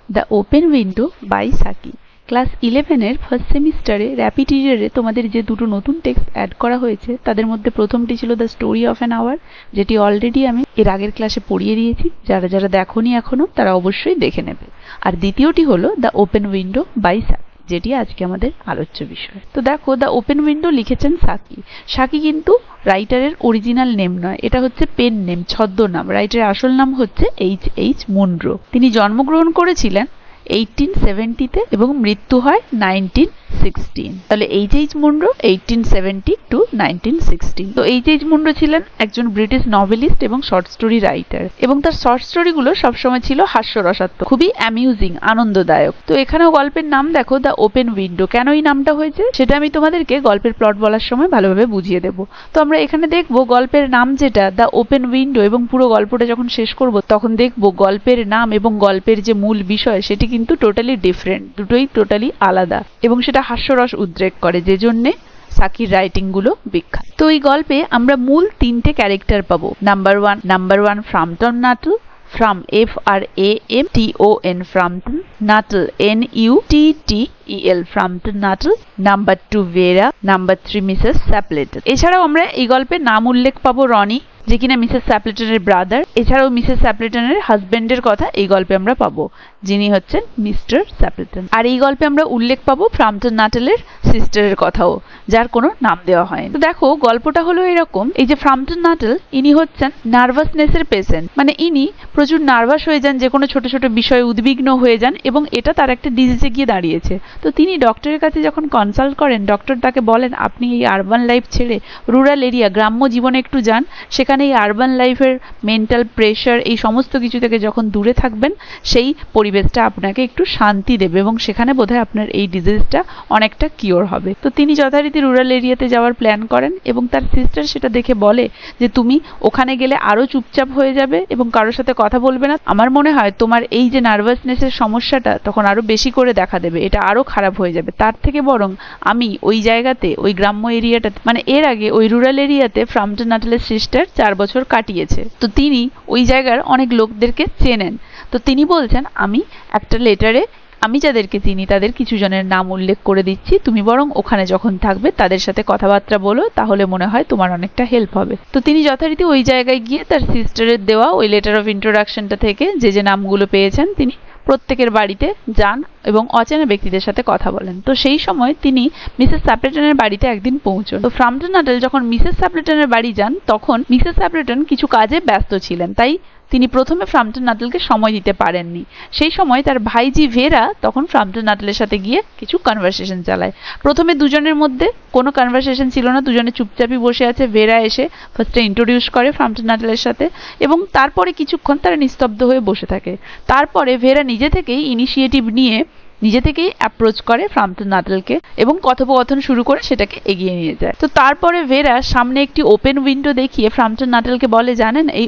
The open window by Saki. Class 11-এর first সেমিস্টারে rapid রিডারে তোমাদের যে দুটো নতুন টেক্সট অ্যাড করা হয়েছে তাদের মধ্যে প্রথমটি ছিল the story of an hour, যেটি অলরেডি আমি এর আগের ক্লাসে পড়িয়ে দিয়েছি। যারা যারা দেখোনি এখনো তারা অবশ্যই দেখে নেবে। আর দ্বিতীয়টি হলো the open window by Saki, যেটি আজকে আমাদের আলোচ্য বিষয়। তো দেখো, দ্য ওপেন উইন্ডো লিখেছেন সাকি। সাকি কিন্তু রাইটারের অরিজিনাল নেম নয়, এটা হচ্ছে পেন নেম, ছদ্মনাম। রাইটারের আসল নাম হচ্ছে এইচ মুনরো। তিনি জন্মগ্রহণ করেছিলেন 1870-তে এবং মৃত্যু হয় 1916। তাহলে এইচ মুনরো 1870 to 1916। তো এইচ মুনরো ছিলেন একজন ব্রিটিশ নভেলিস্ট এবং শর্ট স্টোরি রাইটার, এবং তার শর্ট স্টোরিগুলো সবসময় ছিল হাস্যরসাত্মক, খুবই অ্যামিউজিং, আনন্দদায়ক। তো এখানেও গল্পের নাম দেখো দ্য ওপেন উইন্ডো। কেন এই নামটা হয়েছে সেটা আমি তোমাদেরকে গল্পের প্লট বলার সময় ভালোভাবে বুঝিয়ে দেবো। তো আমরা এখানে দেখবো গল্পের নাম যেটা দ্য ওপেন উইন্ডো, এবং পুরো গল্পটা যখন শেষ করব তখন দেখবো গল্পের নাম এবং গল্পের যে মূল বিষয় সেটি কিন্তু টোটালি ডিফারেন্ট, দুটোই টোটালি আলাদা, এবং সেটা হাস্যরস উদ্রেক করে, যে জন্যে সাকির রাইটিং গুলো বিখ্যাত। তো এই গল্পে আমরা মূল তিনটে ক্যারেক্টার পাবো। Number one Framton Nuttel, Fram FRAMTON Framton, Nuttel NUTTEL Framton Nuttel, number 2 Vera, number 3 Mrs Sappleton. এছাড়াও আমরা এই গল্পে নাম উল্লেখ পাবো রনি, যে কিনা মিসেস স্যাপলেটনের ব্রাদার। এছাড়াও মিসেস স্যাপলেটনের হাজবেন্ডের কথা এই গল্পে আমরা পাবো, যিনি হচ্ছেন মিস্টার স্যাপলেটন। আর এই গল্পে আমরা উল্লেখ পাবো ফ্রাম্পটন নাটলের সিস্টারের কথাও, যার কোনো নাম দেওয়া হয়নি। তো দেখো, গল্পটা হলো এরকম, এই যে ফ্রাম্পটন নাটল, ইনি হচ্ছেন নার্ভাসনেসের পেশেন্ট, মানে ইনি প্রচুর নার্ভাস হয়ে যান, যে কোনো ছোট ছোট বিষয়ে উদ্বিগ্ন হয়ে যান, এবং এটা তার একটা ডিজিজে গিয়ে দাঁড়িয়েছে। তো তিনি ডক্টরের কাছে যখন কনসাল্ট করেন, ডক্টর তাকে বলেন আপনি এই আরবান লাইফ ছেড়ে রুরাল এরিয়া, গ্রাম্য জীবনে একটু যান, সেখানে এই আরবান লাইফের মেন্টাল প্রেশার, এই সমস্ত কিছু থেকে যখন দূরে থাকবেন, সেই পরিবেশটা আপনাকে একটু শান্তি দেবে, এবং সেখানে বোধহয় আপনার এই ডিজিজটা অনেকটা কিওর হবে। তো তিনি যথারীতি রুরাল এরিয়াতে যাওয়ার প্ল্যান করেন, এবং তার সিস্টার সেটা দেখে বলে যে তুমি ওখানে গেলে আরো চুপচাপ হয়ে যাবে এবং কারোর সাথে কথা বলবে না। আমার মনে হয় তোমার এই যে নার্ভাসনেসের সমস্যাটা তখন আরো বেশি করে দেখা দেবে, এটা আরো খারাপ হয়ে যাবে। তার থেকে বরং আমি ওই জায়গাতে, ওই গ্রাম্য এরিয়াটা, মানে এর আগে ওই রুরাল এরিয়াতে ফ্রাম্পটন নাটলের সিস্টার 4 বছর কাটিয়েছে, তো তিনি ওই জায়গার অনেক লোকদেরকে চেনেন। তো তিনি বলছেন আমি একটা লেটারে আমি যাদেরকে চিনি তাদের কিছু জনের নাম উল্লেখ করে দিচ্ছি, তুমি বরং ওখানে যখন থাকবে তাদের সাথে কথাবার্তা বলো, তাহলে মনে হয় তোমার অনেকটা হেল্প হবে। তো তিনি যথারীতি ওই জায়গায় গিয়ে তার সিস্টারের দেওয়া ওই লেটার অফ ইন্ট্রোডাকশনটা থেকে যে নামগুলো পেয়েছেন তিনি প্রত্যেকের বাড়িতে যান এবং অচেনা ব্যক্তিদের সাথে কথা বলেন। তো সেই সময় তিনি মিসেস স্যাপলেটনের বাড়িতে একদিন পৌঁছন। তো ফ্রাম্পটন নাটল যখন মিসেস স্যাপলেটনের বাড়ি যান, তখন মিসেস স্যাপলেটন কিছু কাজে ব্যস্ত ছিলেন, তাই তিনি প্রথমে ফ্রাম্পটন নাটলকে সময় দিতে পারেননি। সেই সময় তার ভাইজি ভেরা তখন ফ্রাম্পটন নাটলের সাথে গিয়ে কিছু কনভারসেশন চালায়। প্রথমে দুজনের মধ্যে কোনো কনভারসেশন ছিল না, দুজনে চুপচাপই বসে আছে। ভেরা এসে ফার্স্টে ইন্ট্রোডিউস করে ফ্রাম্পটন নাটলের সাথে, এবং তারপরে কিছুক্ষণ তারা নিস্তব্ধ হয়ে বসে থাকে। তারপরে ভেরা নিজে থেকেই ইনিশিয়েটিভ নিয়ে নিজে থেকেই অ্যাপ্রোচ করে ফ্রাম্পটন নাটলকে এবং কথোপকথন শুরু করে সেটাকে এগিয়ে নিয়ে যায়। তো তারপরে ভেরা সামনে একটি ওপেন উইন্ডো দেখিয়ে ফ্রাম্পটন নাটলকে বলে, জানেন এই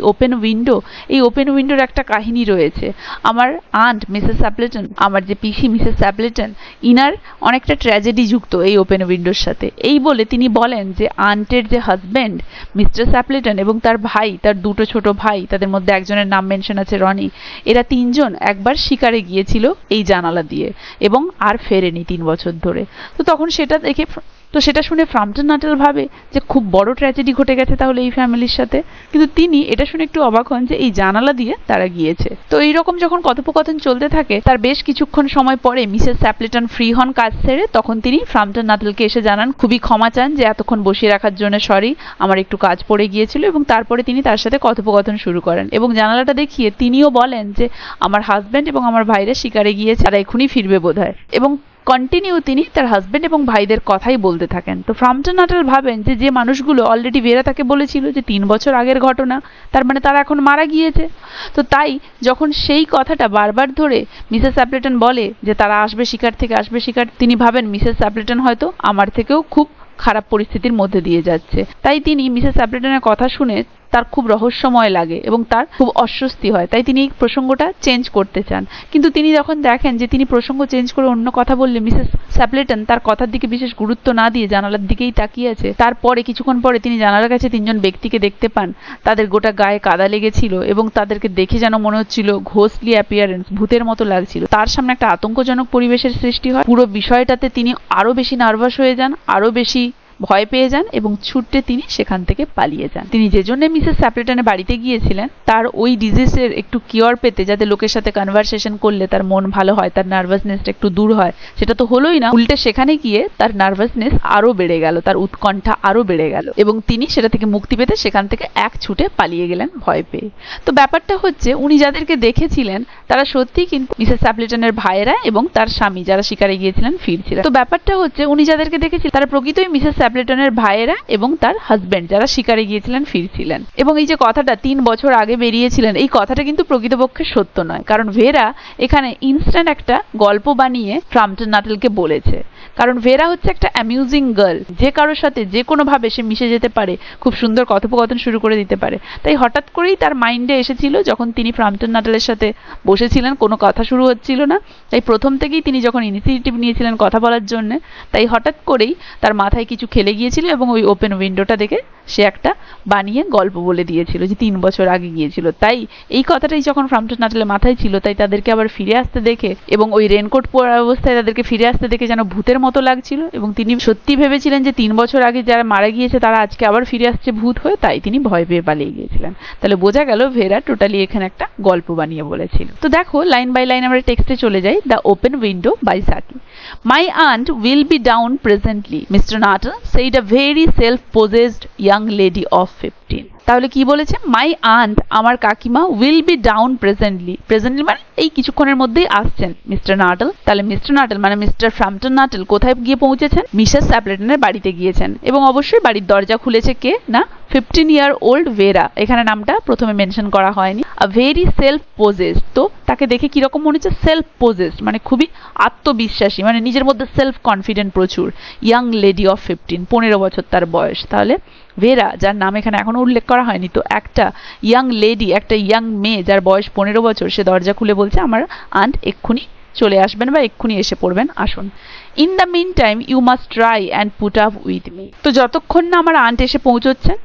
ওপেন উইন্ডোর একটা কাহিনী রয়েছে। আমার আন্ট মিসেস স্যাপলেটন, আমার যে পিসি মিসেস স্যাপলেটন, ইনার অনেকটা ট্র্যাজেডি যুক্ত এই ওপেন উইন্ডোর সাথে। এই বলে তিনি বলেন যে আন্টের যে হাজব্যান্ড মিস্টার স্যাপলেটন এবং তার ভাই, তার দুটো ছোট ভাই, তাদের মধ্যে একজনের নাম মেনশন আছে রনি, এরা তিনজন একবার শিকারে গিয়েছিল এই জানালা দিয়ে এবং আর ফেরেনি 3 বছর ধরে। তো তখন সেটা শুনে ফ্রাম্পটন নাটল ভাবে যে খুব বড় ট্র্যাজেডি ঘটে গেছে তাহলে এই ফ্যামিলির সাথে, কিন্তু তিনি এটা শুনে একটু অবাক হন যে এই জানালা দিয়ে তারা গিয়েছে। তো এইরকম যখন কথোপকথন চলতে থাকে, তার বেশ কিছুক্ষণ সময় পরে মিসেস স্যাপলেটন ফ্রি হন কাজ ছেড়ে। তখন তিনি ফ্রাম্পটন নাটলকে এসে জানান, খুবই ক্ষমা চান যে এতক্ষণ বসিয়ে রাখার জন্য, সরি আমার একটু কাজ পড়ে গিয়েছিল, এবং তারপরে তিনি তার সাথে কথোপকথন শুরু করেন এবং জানালাটা দেখিয়ে তিনিও বলেন যে আমার হাজব্যান্ড এবং আমার ভাইরা শিকারে গিয়েছে, তারা এখনই ফিরবে বোধহয়, এবং কন্টিনিউ তিনি তার হাজব্যান্ড এবং ভাইদের কথাই বলতে থাকেন। তো ফ্রাম্পটন নাটল ভাবেন যে মানুষগুলো অলরেডি ভেরা তাকে বলেছিল যে 3 বছর আগের ঘটনা, তার মানে তারা এখন মারা গিয়েছে। তো তাই যখন সেই কথাটা বারবার ধরে মিসেস স্যাপলেটন বলে যে তারা আসবে শিকার থেকে, আসবে শিকার, তিনি ভাবেন মিসেস স্যাপলেটন হয়তো আমার থেকেও খুব খারাপ পরিস্থিতির মধ্যে দিয়ে যাচ্ছে। তাই তিনি মিসেস স্যাপলেটনের কথা শুনে তার খুব রহস্যময় লাগে এবং তার খুব অস্বস্তি হয়, তাই তিনি এই প্রসঙ্গটা চেঞ্জ করতে চান। কিন্তু তিনি যখন দেখেন যে তিনি প্রসঙ্গ চেঞ্জ করে অন্য কথা বললে মিসেস স্যাপলেটন তার কথার দিকে বিশেষ গুরুত্ব না দিয়ে জানালার দিকেই তাকিয়ে আছে, তারপরে কিছুক্ষণ পরে তিনি জানালার কাছে তিনজন ব্যক্তিকে দেখতে পান। তাদের গোটা গায়ে কাদা লেগেছিল এবং তাদেরকে দেখে যেন মনে হচ্ছিল ঘোস্টলি অ্যাপিয়ারেন্স, ভূতের মতো লাগছিল। তার সামনে একটা আতঙ্কজনক পরিবেশের সৃষ্টি হয়। পুরো বিষয়টাতে তিনি আরো বেশি নার্ভাস হয়ে যান, আরো বেশি ভয় পেয়ে যান এবং ছুটে তিনি সেখান থেকে পালিয়ে যান। তিনি যে জন্য মিসেস স্যাপলেটনের বাড়িতে গিয়েছিলেন তার ওই ডিজিজের একটু কিওর পেতে, যাতে লোকের সাথে কনভারসেশন করলে তার মন ভালো হয়, তার নার্ভাসনেসটা একটু দূর হয়, সেটা তো হলোই না, উল্টে সেখানে গিয়ে তার নার্ভাসনেস আরো বেড়ে গেল, তার উৎকণ্ঠা আরো বেড়ে গেল এবং তিনি সেটা থেকে মুক্তি পেতে সেখান থেকে এক ছুটে পালিয়ে গেলেন ভয় পেয়ে। তো ব্যাপারটা হচ্ছে উনি যাদেরকে দেখেছিলেন তারা সত্যিই কিন্তু মিসেস স্যাপলেটনের ভাইয়েরা এবং তার স্বামী যারা শিকারে গিয়েছিলেন ফিরছিলেন। তো ব্যাপারটা হচ্ছে উনি যাদেরকে দেখেছিলেন তারা প্রকৃতই মিসেস স্যাপলেটনের ভাইয়েরা এবং তার হাজবেন্ড যারা শিকারে গিয়েছিলেন ফিরছিলেন। এবং এই যে কথাটা 3 বছর আগে বেরিয়েছিলেন, এই কথাটা কিন্তু প্রকৃতপক্ষে সত্য নয়, কারণ ভেরা এখানে ইনস্ট্যান্ট একটা গল্প বানিয়ে ফ্রাম্পটন নাটেলকে বলেছে। কারণ ভেরা হচ্ছে একটা অ্যামিউজিং গার্ল, যে কারোর সাথে যে কোনো ভাবে সে মিশে যেতে পারে, খুব সুন্দর কথোপকথন শুরু করে দিতে পারে। তাই হঠাৎ করেই তার মাইন্ডে এসেছিল যখন তিনি ফ্রাম্পটন নাটেলের সাথে বসেছিলেন, কোনো কথা শুরু হচ্ছিল না, তাই প্রথম থেকেই তিনি যখন ইনিশিয়েটিভ নিয়েছিলেন কথা বলার জন্য, তাই হঠাৎ করেই তার মাথায় কিছু খেলে গিয়েছিল এবং ওই ওপেন উইন্ডোটা দেখে সে একটা বানিয়ে গল্প বলে দিয়েছিল যে 3 বছর আগে গিয়েছিল। তাই এই কথাটাই যখন ফ্রাম্পটন নাটেলের মাথায় ছিল, তাই তাদেরকে আবার ফিরে আসতে দেখে এবং ওই রেনকোট পরা অবস্থায় তাদেরকে ফিরে আসতে দেখে যেন ভূতের মতো লাগছিল এবং তিনি সত্যি ভেবেছিলেন যে 3 বছর আগে যারা মারা গিয়েছে তারা আজকে আবার ফিরে আসছে ভূত হয়ে, তাই তিনি ভয় পেয়ে পালিয়ে গিয়েছিলেন। তাহলে বোঝা গেল ভেরা টোটালি এখানে একটা গল্প বানিয়ে বলেছিল। তো দেখো লাইন বাই লাইন আমরা টেক্সটে চলে যাই। The open window by Saki. My aunt will be down presently, Mr. Nuttall said a very self-possessed young lady of 15. তাহলে কি বলেছে? মাই আন্ট, আমার কাকিমা, will be down presently. Presently মানে এই কিছুক্ষণের মধ্যেই আসছেন মিস্টার নাটেল। তাহলে মিস্টার নাটেল মানে মিস্টার ফ্রাম্পটন নাটেল কোথায় গিয়ে পৌঁছেছেন? মিসেস স্যাপলেটনের বাড়িতে গিয়েছেন এবং অবশ্যই বাড়ির দরজা খুলেছে কে না 15-year-old ভেরা। এখানে নামটা প্রথমে মেনশন করা হয়নি। আ ভেরি সেলফ পোজেসড, তো তাকে দেখে কিরকম মনে হচ্ছে? সেলফ পোজেসড মানে খুবই আত্মবিশ্বাসী, মানে নিজের মধ্যে সেলফ কনফিডেন্ট প্রচুর। ইয়াং লেডি অফ 15, 15 বছর তার বয়স। তাহলে ভেরা, যার নাম এখানে এখনো উল্লেখ করা হয়নি, তো একটা ইয়াং লেডি, একটা ইয়াং মেয়ে যার বয়স 15 বছর, সে দরজা খুলে বলছে আমার আন্ট এক্ষুনি চলে আসবেন বা এক্ষুনি এসে পড়বেন, আসুন। In the meantime you must try and put up with me. তো যতক্ষণ না আমার আন্ট এসে পৌঁছচ্ছেন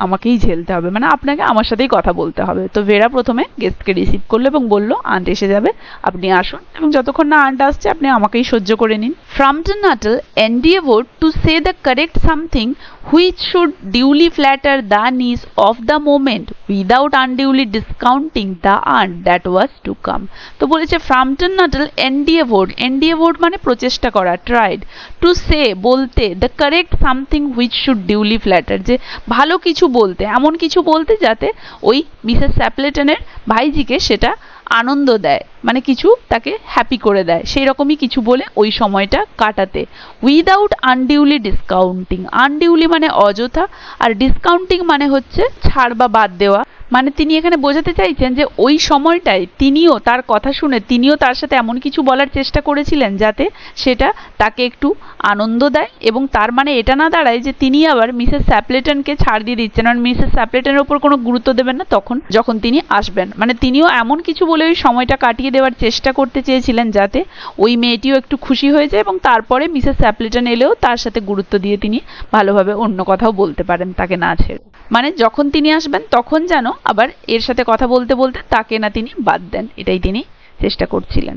আমাকেই ঝেলতে হবে, মানে আপনাকে আমার সাথেই কথা বলতে হবে। তো ভেরা প্রথমে গেস্টকে রিসিভ করলো এবং বলল আন্ট এসে যাবে, আপনি আসুন এবং যতক্ষণ না আন্ট আসছে আপনি আমাকেই সহ্য করে নিন। ফ্রাম্পটন নাটেল endeavored to say the correct something which should duly flatter the needs of the moment without unduly discounting the aunt that was to come। তো বলেছে ফ্রাম্পটন নাটেল endeavored মানে প্রচেষ্টা করা, tried to say বলতে, the correct something which should duly flatter যে ভালো কিছু বলতে, এমন কিছু বলতে যাতে ওই মিসেস স্যাপলেটনের ভাইজিকে সেটা আনন্দ দেয়, মানে কিছু তাকে হ্যাপি করে দেয়, সেই রকমই কিছু বলে ওই সময়টা কাটাতে। উইদাউট আনডিউলি ডিসকাউন্টিং, আনডিউলি মানে অযথা, আর ডিসকাউন্টিং মানে হচ্ছে ছাড় বা বাদ দেওয়া। মানে তিনি এখানে বোঝাতে চাইছেন যে ওই সময়টায় তিনিও তার কথা শুনে তিনিও তার সাথে এমন কিছু বলার চেষ্টা করেছিলেন যাতে সেটা তাকে একটু আনন্দ দেয়, এবং তার মানে এটা না দাঁড়ায় যে তিনি আবার মিসেস স্যাপলেটনকে ছাড় দিয়ে দিচ্ছেন, মানে মিসেস স্যাপলেটনের উপর কোনো গুরুত্ব দেবেন না তখন যখন তিনি আসবেন। মানে তিনিও এমন কিছু বলে ওই সময়টা কাটিয়ে দেওয়ার চেষ্টা করতে চেয়েছিলেন যাতে ওই মেয়েটিও একটু খুশি হয়ে যায় এবং তারপরে মিসেস স্যাপলেটন এলেও তার সাথে গুরুত্ব দিয়ে তিনি ভালোভাবে অন্য কথাও বলতে পারেন তাকে না ছেড়ে। মানে যখন তিনি আসবেন তখন যেন আবার এর সাথে কথা বলতে বলতে তাকে না তিনি বাদ দেন, এটাই তিনি চেষ্টা করছিলেন।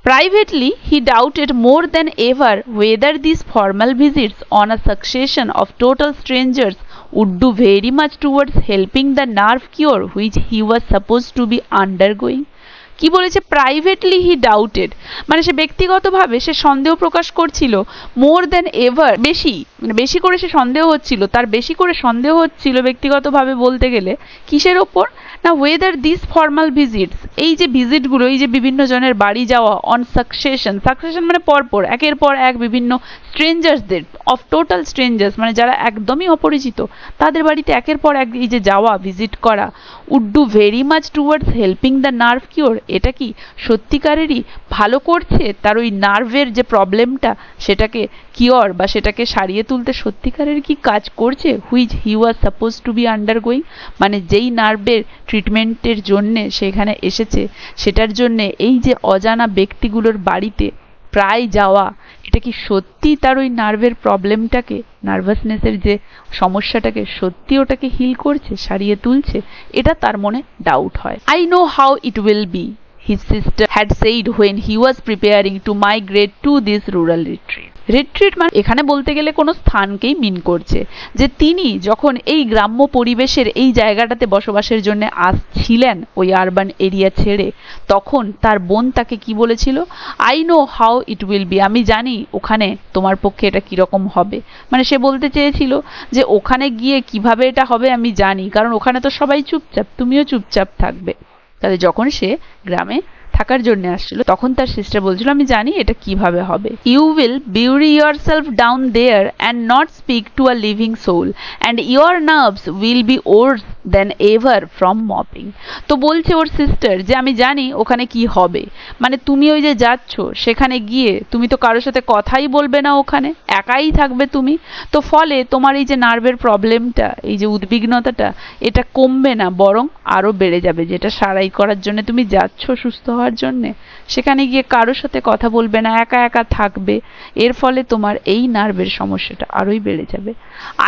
Privately, he doubted more than ever whether these formal visits on a succession of total strangers would do very much towards helping the nerve cure which he was supposed to be undergoing. কি বলেছে? Privately হি doubted, মানে সে ব্যক্তিগতভাবে সে সন্দেহ প্রকাশ করছিল, more than ever, বেশি, মানে বেশি করে সে সন্দেহ হচ্ছিল, তার বেশি করে সন্দেহ হচ্ছিল ব্যক্তিগতভাবে বলতে গেলে কিসের ওপর না ওয়েদার দিস ফর্মাল ভিজিটস, এই যে ভিজিটগুলো, এই যে বিভিন্ন জনের বাড়ি যাওয়া অন সাকসেশন, সাকসেশন মানে পরপর একের পর এক বিভিন্ন স্ট্রেঞ্জার্সদের, অফ টোটাল স্ট্রেঞ্জার্স মানে যারা একদমই অপরিচিত তাদের বাড়িতে একের পর এক এই যে যাওয়া ভিজিট করা, would do very much towards helping the nerve cure, এটা কি সত্যিকারেরই ভালো করছে তার ওই নার্ভের যে প্রবলেমটা সেটাকে কিওর বা সেটাকে সারিয়ে তুলতে সত্যিকারের কি কাজ করছে, which he was suppose to be undergoing, মানে যেই নার্ভের ট্রিটমেন্টের জন্যে সেখানে এসেছে সেটার জন্যে এই যে অজানা ব্যক্তিগুলোর বাড়িতে প্রায় যাওয়া, এটা কি সত্যি তার ওই নার্ভের প্রবলেমটাকে, নার্ভাসনেসের যে সমস্যাটাকে সত্যি ওটাকে হিল করছে, সারিয়ে তুলছে? এটা তার মনে ডাউট হয়। I know how it will be, his sister had said when he was preparing to migrate to this rural retreat. Retreat মানে এখানে বলতে গেলে কোনো স্থানকেই মিন করছে, যে তিনি যখন এই গ্রাম্য পরিবেশের এই জায়গাটাতে বসবাসের জন্য আসছিলেন ওই আরবান এরিয়া ছেড়ে, তখন তার বোন তাকে কি বলেছিল, I know how it will be, আমি জানি ওখানে তোমার পক্ষে এটা কিরকম হবে। মানে সে বলতে চেয়েছিল যে ওখানে গিয়ে কিভাবে এটা হবে আমি জানি, কারণ ওখানে তো সবাই চুপচাপ, তুমিও চুপচাপ থাকবে। তাহলে যখন সে গ্রামে থাকার জন্য আসছিল তখন তার সিস্টার বলছিল আমি জানি এটা কিভাবে হবে। You will bury yourself down there and not speak to a living soul and your nerves will be worse than ever from moping. তো বলছে ওর সিস্টার যে আমি জানি ওখানে কি হবে, মানে তুমি ওই যে যাচ্ছ সেখানে গিয়ে তুমি তো কারোর সাথে কথাই বলবে না, ওখানে একাই থাকবে তুমি, তো ফলে তোমার এই যে নার্ভের প্রবলেমটা, এই যে উদ্বিগ্নতাটা, এটা কমবে না বরং আরো বেড়ে যাবে, যেটা সারাই করার জন্য তুমি যাচ্ছ সুস্থ হওয়ার জন্যে। সেখানে গিয়ে কারোর সাথে কথা বলবে না, একা একা থাকবে, এর ফলে তোমার এই নার্ভের সমস্যাটা আরোই বেড়ে যাবে।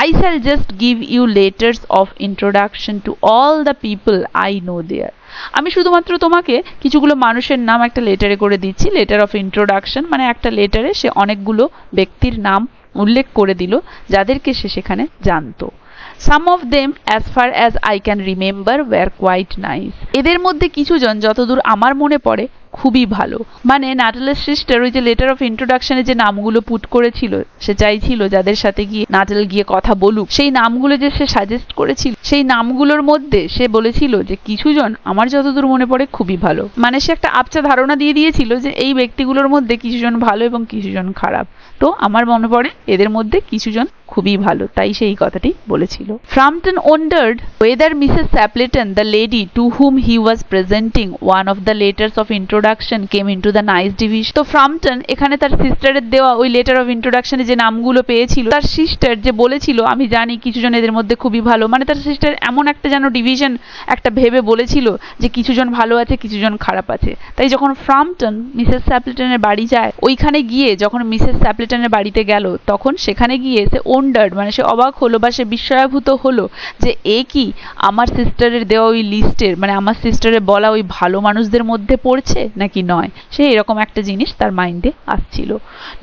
I shall just give you letters of introduction to all the people I know there. আমি শুধুমাত্র তোমাকে কিছুগুলো মানুষের নাম একটা লেটারে করে দিচ্ছি, লেটার অফ ইন্ট্রোডাকশন, মানে একটা লেটারে সে অনেকগুলো ব্যক্তির নাম উল্লেখ করে দিল যাদেরকে সে সেখানে জানতো। Some of them, as far as I can remember, were quite nice. এদের মধ্যে কিছুজন যতদূর আমার মনে পড়ে খুবই ভালো। মানে নাটালের সিস্টার ওই যে লেটার অফ ইন্ট্রোডাকশনে যে নামগুলো পুট করেছিল, সে চাইছিল যাদের সাথে গিয়ে নাটাল গিয়ে কথা বলুক, সেই নামগুলো যে সে সাজেস্ট করেছিল সেই নামগুলোর মধ্যে সে বলেছিল যে কিছুজন আমার যতদূর মনে পড়ে খুবই ভালো। মানে সে একটা আবছা ধারণা দিয়ে দিয়েছিল যে এই ব্যক্তিগুলোর মধ্যে কিছুজন ভালো এবং কিছুজন খারাপ। তো আমার মনে পড়ে এদের মধ্যে কিছুজন খুবই ভালো, তাই সেই কথাটি বলেছিল। Frampton wondered whether Mrs. Stapleton, the lady to whom he was presenting one of the letters of introduction, came into the nice division. তো ফ্রাম্পটন এখানে তার সিস্টারের দেওয়া ওই লেটার অফ ইন্ট্রোডাকশনে যে নামগুলো পেয়েছিল, তার সিস্টার যে বলেছিল আমি জানি কিছুজন এদের মধ্যে খুবই ভালো, মানে তার সিস্টার এমন একটা যেন ডিভিশন একটা ভেবে বলেছিল যে কিছুজন ভালো আছে কিছুজন খারাপ আছে। তাই যখন ফ্রাম্পটন মিসেস স্ট্যাপলেটনের বাড়ি যায়, ওইখানে গিয়ে যখন মিসেস স্ট্যাপলেটনের বাড়িতে গেল, তখন সেখানে গিয়ে সে ওন্ডার্ড, মানে সে অবাক হলো বা সে বিস্ময়াভূত হলো যে এ কি আমার সিস্টারের দেওয়া ওই লিস্টের, মানে আমার সিস্টারের বলা ওই ভালো মানুষদের মধ্যে পড়ছে নাকি নয়, সে এরকম একটা জিনিস তার মাইন্ডে আসছিল।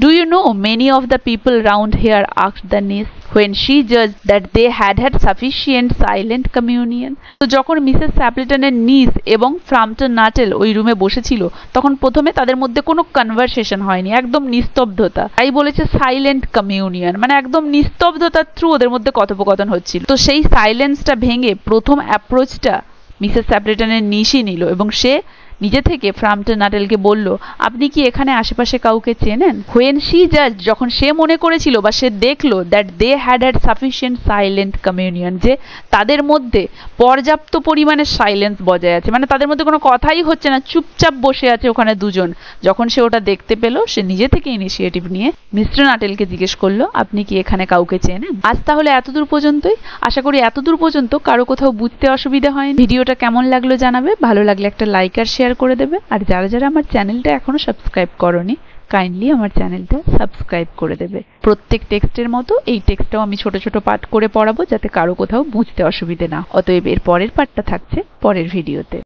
Do you know many of the people round here asked the niece when she judged that they had had sufficient silent communion. তো যখন মিসেস স্ট্যাপলেটনের নিস এবং ফ্রাম্পটন নাটেল ওই রুমে বসেছিল তখন প্রথমে তাদের মধ্যে কোনো কনভারসেশন হয়নি, একদম নিস্তব্ধতা। তাই বলেছে সাইলেন্ট কমিউনিয়ন, মানে একদম নিস্তব্ধতার থ্রু ওদের মধ্যে কথোপকথন হচ্ছিল। তো সেই সাইলেন্সটা ভেঙে প্রথম অ্যাপ্রোচটা মিসেস স্ট্যাপলেটনের নিসই নিল এবং সে নিজে থেকে ফ্রাম্পটন নাটেলকে বলল আপনি কি এখানে আশেপাশে কাউকে চেনেন? when she judged, যখন সে মনে করেছিল বা সে দেখলো that they had had sufficient silent communion, যে তাদের মধ্যে পর্যাপ্ত পরিমাণে সাইলেন্স বজায় আছে, মানে তাদের মধ্যে কোনো কথাই হচ্ছে না, চুপচাপ বসে আছে ওখানে দুজন। যখন সে ওটা দেখতে পেল সে নিজে থেকে ইনিশিয়েটিভ নিয়ে মিস্টার নাটেলকে জিজ্ঞেস করলো আপনি কি এখানে কাউকে চেনেন? আজ তাহলে এতদূর পর্যন্তই। আশা করি এতদূর পর্যন্ত কারো কোথাও বুঝতে অসুবিধা হয়নি। ভিডিওটা কেমন লাগলো জানাবে, ভালো লাগলে একটা লাইক আর শেয়ার করে দেবে। আর যারা যারা আমার চ্যানেলটা এখনো সাবস্ক্রাইব করোনি কাইন্ডলি আমার চ্যানেলটা সাবস্ক্রাইব করে দেবে। প্রত্যেক টেক্সটের মতো এই টেক্সটটাও আমি ছোট ছোট পাঠ করে পড়াবো যাতে কারো কোথাও বুঝতে অসুবিধে না। অতএব এর পরের পার্টটা থাকছে পরের ভিডিওতে।